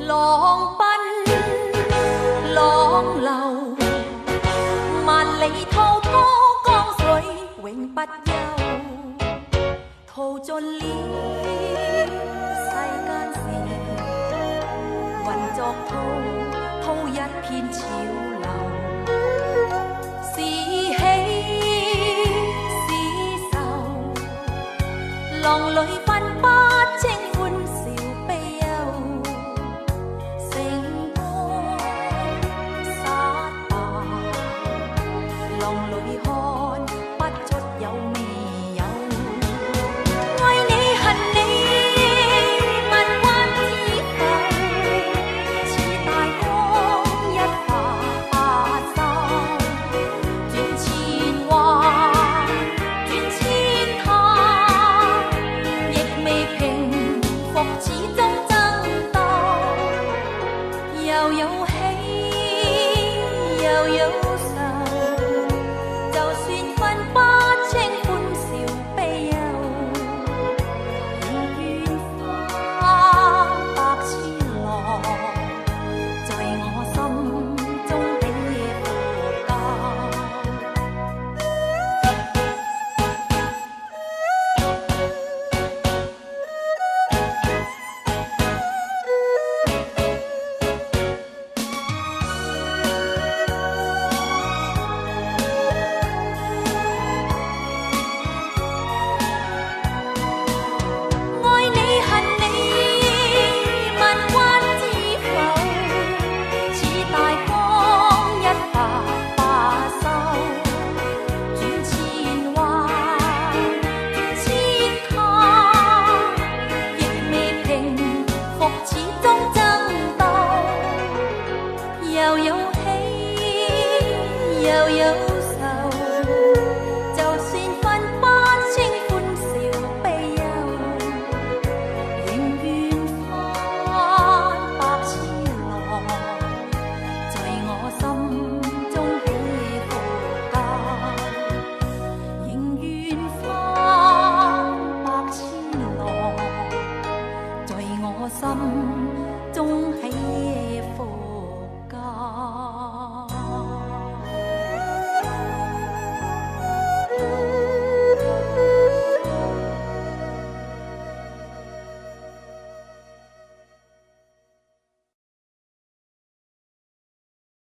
浪奔浪流，萬里滔滔江水永不休，淘盡了世間事，混作滔滔一片潮流，是喜是愁，浪裏分不清歡笑悲憂，成功失敗，浪裏看不出有未有，愛你恨你問君知否，似大江一發發收，轉千彎轉千趟，亦未平復始終爭鬥，又有喜又有愁，就算分不清歡笑悲憂，仍願翻百千浪，在我心中起伏交。愛你恨你問君知否，似大江一發發收，轉千彎轉千趟，亦未平復始終爭鬥，又有喜又有愁，就算分不清歡笑悲憂，仍願翻百千浪，在我心中起伏交，仍願翻百千浪，在我心中起伏。